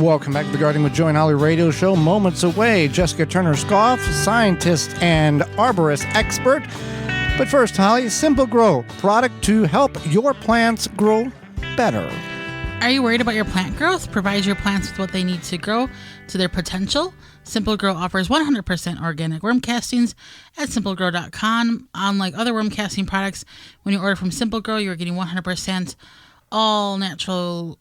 Welcome back to the Gardening with Joe and Holly radio show. Moments away, Jessica Turner Skoff, scientist and arborist expert. But first, Holly, Simple Grow, product to help your plants grow better. Are you worried about your plant growth? Provide your plants with what they need to grow to their potential. Simple Grow offers 100% organic worm castings at simplegrow.com. Unlike other worm casting products, when you order from Simple Grow, you're getting 100% all natural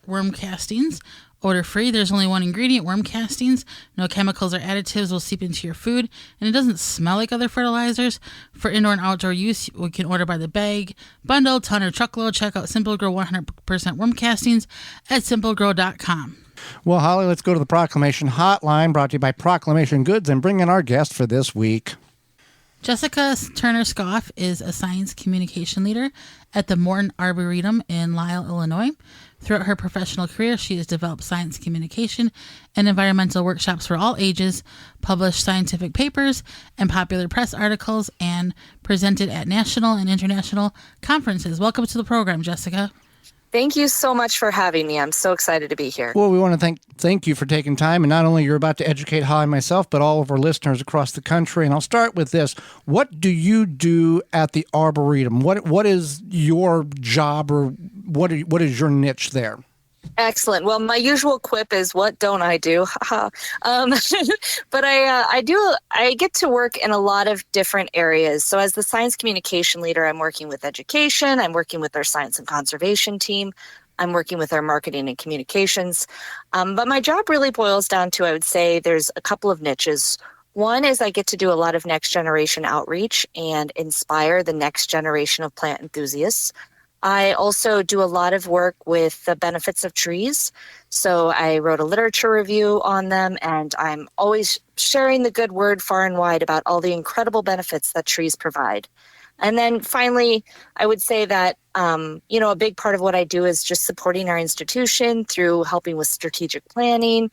worm castings. Order free. There's only one ingredient, worm castings. No chemicals or additives will seep into your food, and it doesn't smell like other fertilizers. For indoor and outdoor use, we can order by the bag, bundle, ton, or truckload. Check out Simple Grow 100% worm castings at simplegrow.com. Well, Holly, let's go to the Proclamation Hotline, brought to you by Proclamation Goods, and bring in our guest for this week. Jessica Turner Skoff is a science communication leader at the Morton Arboretum in Lisle, Illinois. Throughout her professional career, she has developed science communication and environmental workshops for all ages, published scientific papers and popular press articles, and presented at national and international conferences. Welcome to the program, Jessica. Thank you so much for having me. I'm so excited to be here. Well, we want to thank you for taking time. And not only you're about to educate Holly and myself, but all of our listeners across the country. And I'll start with this. What do you do at the Arboretum? What is your job, or what is your niche there? Excellent. Well, my usual quip is, what don't I do? But I get to work in a lot of different areas. So as the science communication leader, I'm working with education. I'm working with our science and conservation team. I'm working with our marketing and communications. But my job really boils down to, I would say, there's a couple of niches. One is I get to do a lot of next generation outreach and inspire the next generation of plant enthusiasts. I also do a lot of work with the benefits of trees. So I wrote a literature review on them, and I'm always sharing the good word far and wide about all the incredible benefits that trees provide. And then finally, I would say that, a big part of what I do is just supporting our institution through helping with strategic planning,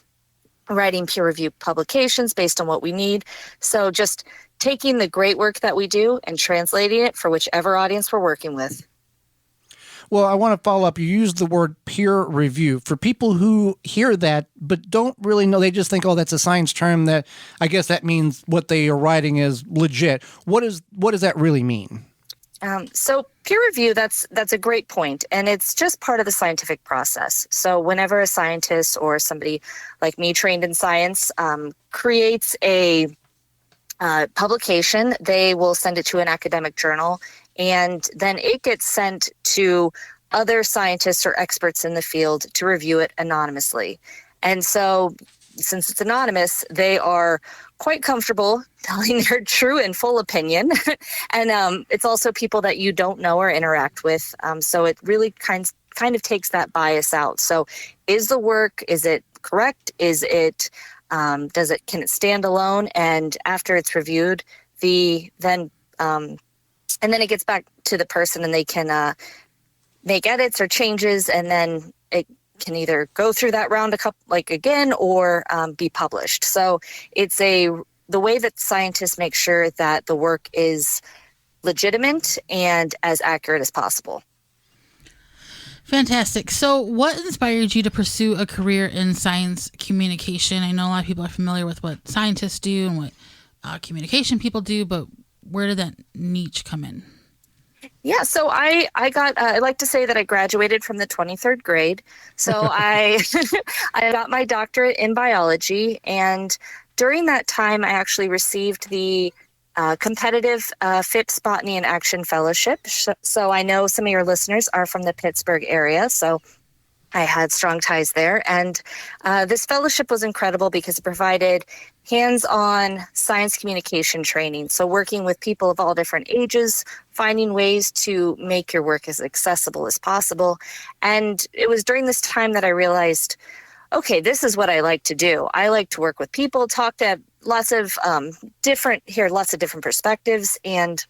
writing peer-reviewed publications based on what we need. So just taking the great work that we do and translating it for whichever audience we're working with. Well, I want to follow up. You used the word peer review. For people who hear that but don't really know, they just think, oh, that's a science term, that I guess that means what they are writing is legit. What does that really mean? So peer review, that's a great point, and it's just part of the scientific process. So whenever a scientist or somebody like me trained in science creates a publication, they will send it to an academic journal, and then it gets sent to other scientists or experts in the field to review it anonymously. And so since it's anonymous, they are quite comfortable telling their true and full opinion. And it's also people that you don't know or interact with. So it really kind of takes that bias out. So is the work, is it correct? Is it, can it stand alone? And after it's reviewed, and then it gets back to the person, and they can make edits or changes, and then it can either go through that round again or be published. So it's the way that scientists make sure that the work is legitimate and as accurate as possible. Fantastic. So what inspired you to pursue a career in science communication? I know a lot of people are familiar with what scientists do and what communication people do, but where did that niche come in? Yeah, so I like to say that I graduated from the 23rd grade. So I got my doctorate in biology, and during that time, I actually received the competitive FIPS Botany and Action Fellowship. So I know some of your listeners are from the Pittsburgh area, so I had strong ties there. And this fellowship was incredible because it provided hands-on science communication training. So working with people of all different ages, finding ways to make your work as accessible as possible. And it was during this time that I realized, okay, this is what I like to do. I like to work with people, talk to lots of different perspectives. And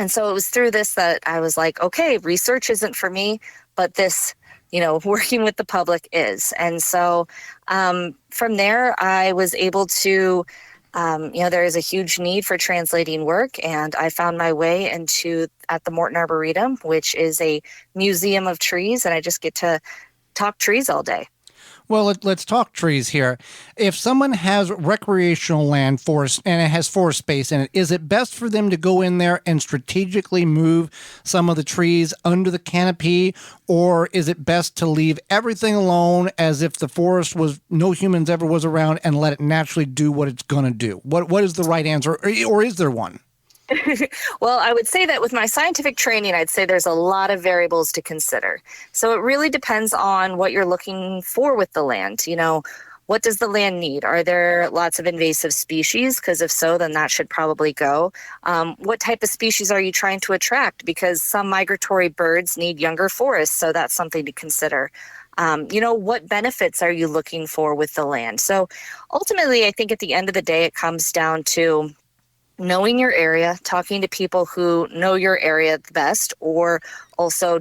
so it was through this that I was like, okay, research isn't for me, but this, working with the public is. And so from there, I was able to, there is a huge need for translating work, and I found my way at the Morton Arboretum, which is a museum of trees, and I just get to talk trees all day. Well, let's talk trees here. If someone has recreational land forest and it has forest space in it, is it best for them to go in there and strategically move some of the trees under the canopy, or is it best to leave everything alone as if the forest was no humans ever was around and let it naturally do what it's going to do? What is the right answer, or is there one? Well, I would say that with my scientific training, I'd say there's a lot of variables to consider. So it really depends on what you're looking for with the land. What does the land need? Are there lots of invasive species? Because if so, then that should probably go. What type of species are you trying to attract? Because some migratory birds need younger forests, so that's something to consider. What benefits are you looking for with the land? So ultimately, I think at the end of the day, it comes down to knowing your area, talking to people who know your area the best, or also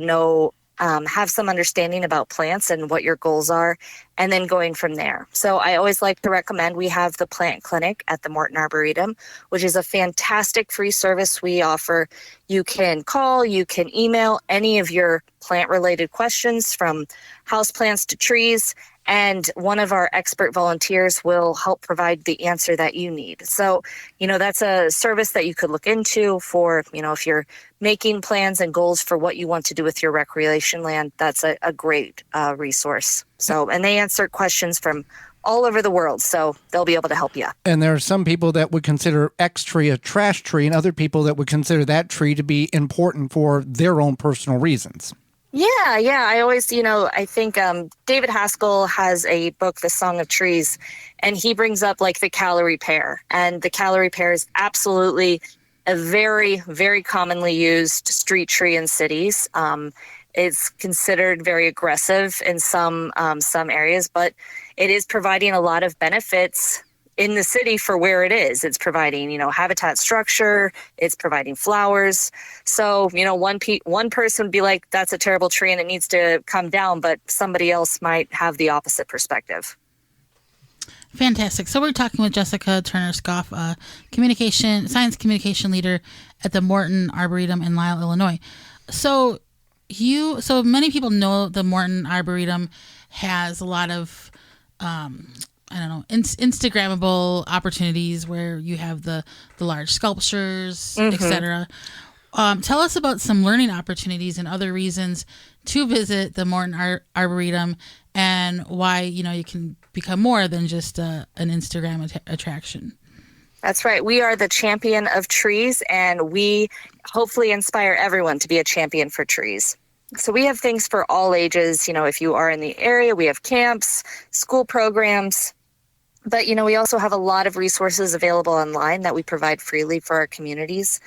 have some understanding about plants and what your goals are, and then going from there. So I always like to recommend we have the plant clinic at the Morton Arboretum, which is a fantastic free service we offer. You can call, you can email any of your plant-related questions, from houseplants to trees, and one of our expert volunteers will help provide the answer that you need. So, that's a service that you could look into for, if you're making plans and goals for what you want to do with your recreation land. That's a great resource. So, and they answer questions from all over the world, so they'll be able to help you. And there are some people that would consider X tree a trash tree, and other people that would consider that tree to be important for their own personal reasons. Yeah. I always, I think David Haskell has a book, The Song of Trees, and he brings up like the calorie pear. And the calorie pear is absolutely a very, very commonly used street tree in cities. It's considered very aggressive in some areas, but it is providing a lot of benefits in the city for where it is. It's providing, habitat structure, it's providing flowers. So, one person would be like, that's a terrible tree and it needs to come down, but somebody else might have the opposite perspective. Fantastic. So we're talking with Jessica Turner Skoff, science communication leader at the Morton Arboretum in Lisle, Illinois. So many people know the Morton Arboretum has a lot of Instagrammable opportunities where you have the large sculptures, etc. Tell us about some learning opportunities and other reasons to visit the Morton Arboretum, and why you can become more than just an Instagram attraction. That's right. We are the champion of trees, and we hopefully inspire everyone to be a champion for trees. So we have things for all ages. If you are in the area, we have camps, school programs. But, we also have a lot of resources available online that we provide freely for our communities.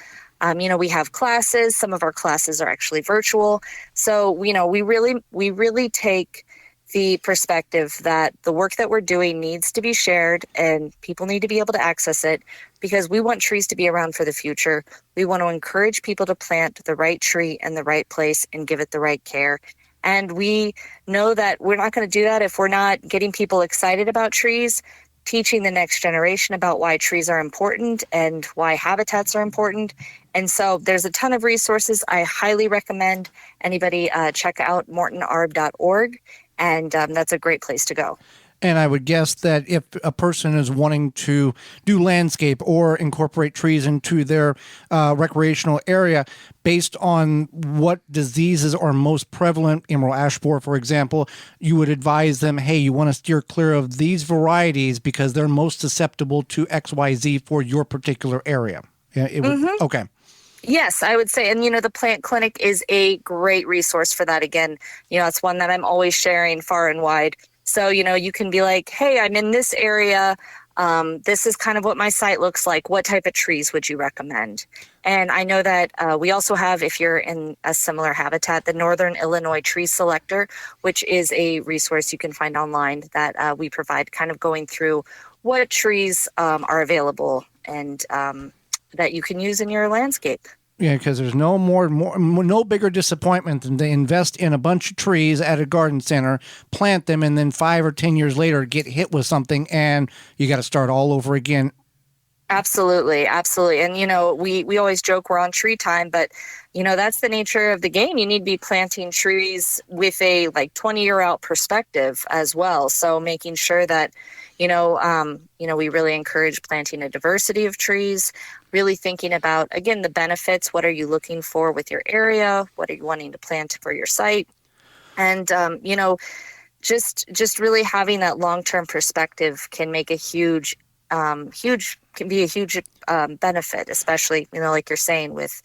We have classes. Some of our classes are actually virtual. So, we really take the perspective that the work that we're doing needs to be shared and people need to be able to access it, because we want trees to be around for the future. We want to encourage people to plant the right tree in the right place and give it the right care. And we know that we're not going to do that if we're not getting people excited about trees, teaching the next generation about why trees are important and why habitats are important. And so there's a ton of resources. I highly recommend anybody check out mortonarb.org, and that's a great place to go. And I would guess that if a person is wanting to do landscape or incorporate trees into their recreational area, based on what diseases are most prevalent, emerald ash borer, for example, you would advise them, hey, you want to steer clear of these varieties because they're most susceptible to XYZ for your particular area. Yeah, okay. Yes, I would say, and the plant clinic is a great resource for that. Again, it's one that I'm always sharing far and wide. So, you can be like, hey, I'm in this area. This is kind of what my site looks like. What type of trees would you recommend? And I know that we also have, if you're in a similar habitat, the Northern Illinois Tree Selector, which is a resource you can find online that we provide, kind of going through what trees are available and that you can use in your landscape. Yeah, because there's no bigger disappointment than to invest in a bunch of trees at a garden center, plant them, and then 5 or 10 years later get hit with something, and you got to start all over again. Absolutely, absolutely. And we always joke we're on tree time, but that's the nature of the game. You need to be planting trees with a like 20-year out perspective as well. So making sure that we really encourage planting a diversity of trees, really thinking about, again, the benefits. What are you looking for with your area? What are you wanting to plant for your site? And just really having that long-term perspective can make a huge benefit, especially, like you're saying, with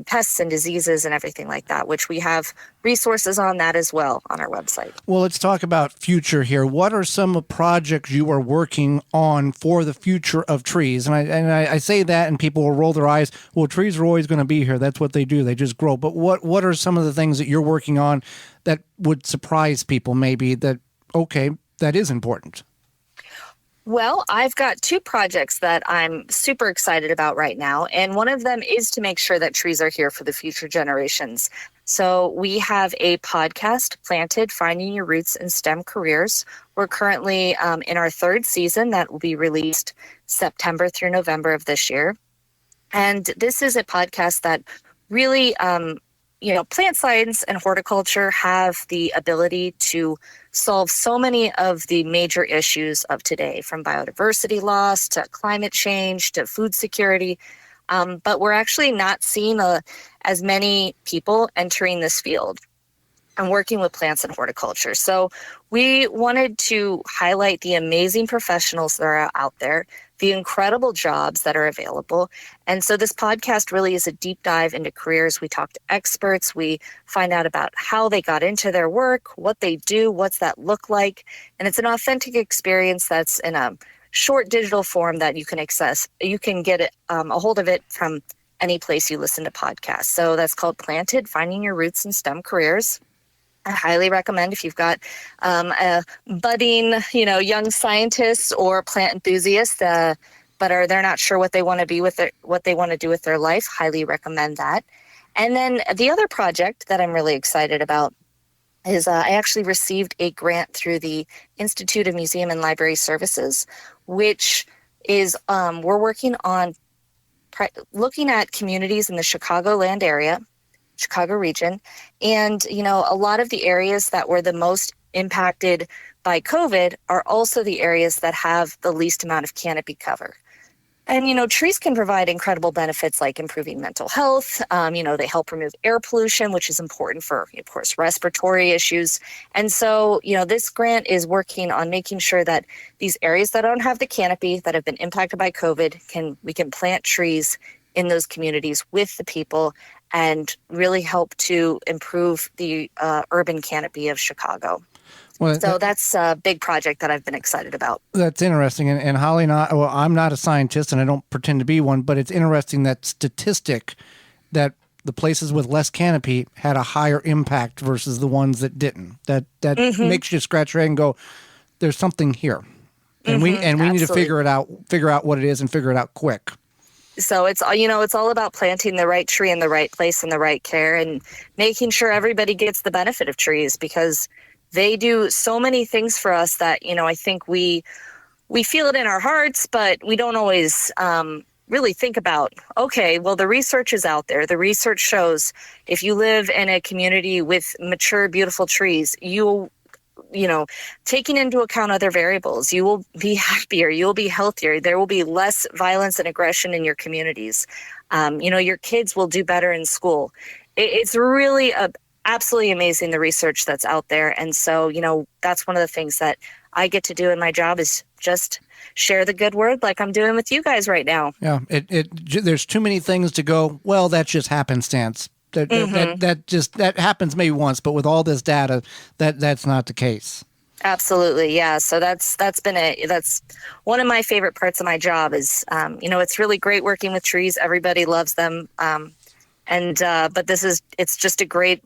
pests and diseases and everything like that, which we have resources on that as well on our website. Well, let's talk about future here. What are some projects you are working on for the future of trees? And I say that, and people will roll their eyes. Well, trees are always going to be here. That's what they do. They just grow. But what are some of the things that you're working on that would surprise people, maybe, that is important? Well, I've got two projects that I'm super excited about right now, and one of them is to make sure that trees are here for the future generations. So we have a podcast, Planted, Finding Your Roots in STEM Careers. We're currently in our third season that will be released September through November of this year. And this is a podcast that really, plant science and horticulture have the ability to solve so many of the major issues of today, from biodiversity loss to climate change to food security. But we're actually not seeing as many people entering this field and working with plants and horticulture. So we wanted to highlight the amazing professionals that are out there, the incredible jobs that are available. And so this podcast really is a deep dive into careers. We talk to experts. We find out about how they got into their work, what they do, what's that look like. And it's an authentic experience that's in a short digital form that you can access. You can get a hold of it from any place you listen to podcasts. So that's called Planted, Finding Your Roots in STEM Careers. I highly recommend if you've got a budding, young scientist or plant enthusiast, but they're not sure what they want to be with what they want to do with their life. Highly recommend that. And then the other project that I'm really excited about is I actually received a grant through the Institute of Museum and Library Services, which is we're working on looking at communities in the Chicagoland area, Chicago region. And, a lot of the areas that were the most impacted by COVID are also the areas that have the least amount of canopy cover. And, trees can provide incredible benefits like improving mental health. They help remove air pollution, which is important for, of course, respiratory issues. And so, this grant is working on making sure that these areas that don't have the canopy that have been impacted by COVID, we can plant trees in those communities with the people and really help to improve the urban canopy of Chicago. Well, so that's a big project that I've been excited about. That's interesting. And Holly and I'm not a scientist and I don't pretend to be one, but it's interesting that statistic that the places with less canopy had a higher impact versus the ones that didn't. That makes you scratch your head and go, there's something here. And we need to figure out what it is and figure it out quick. So it's all about planting the right tree in the right place and the right care and making sure everybody gets the benefit of trees, because they do so many things for us that, I think we feel it in our hearts, but we don't always really think about, okay, well, the research is out there. The research shows if you live in a community with mature, beautiful trees, taking into account other variables, you will be happier, you'll be healthier, there will be less violence and aggression in your communities. Your kids will do better in school. It's really absolutely amazing, the research that's out there. And so, that's one of the things that I get to do in my job is just share the good word like I'm doing with you guys right now. Yeah, there's too many things to go, well, that's just happenstance. That happens maybe once, but with all this data, that's not the case. Absolutely, yeah. So that's one of my favorite parts of my job is, it's really great working with trees. Everybody loves them, but it's just a great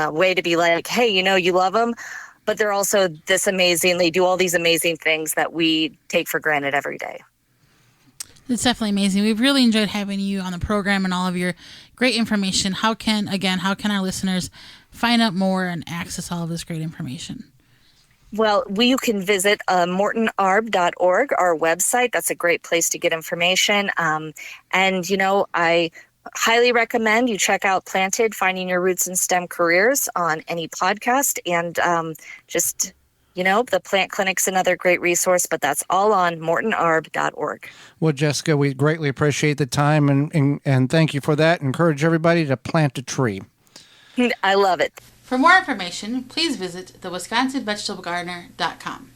way to be like, hey, you love them, but they're also this amazing. They do all these amazing things that we take for granted every day. It's definitely amazing. We've really enjoyed having you on the program and all of your great information. How can our listeners find out more and access all of this great information? Well, you can visit mortonarb.org, our website. That's a great place to get information. And, I highly recommend you check out Planted, Finding Your Roots in STEM Careers on any podcast. And the Plant Clinic's another great resource, but that's all on mortonarb.org. Well, Jessica, we greatly appreciate the time and thank you for that. Encourage everybody to plant a tree. I love it. For more information, please visit thewisconsinvegetablegardener.com.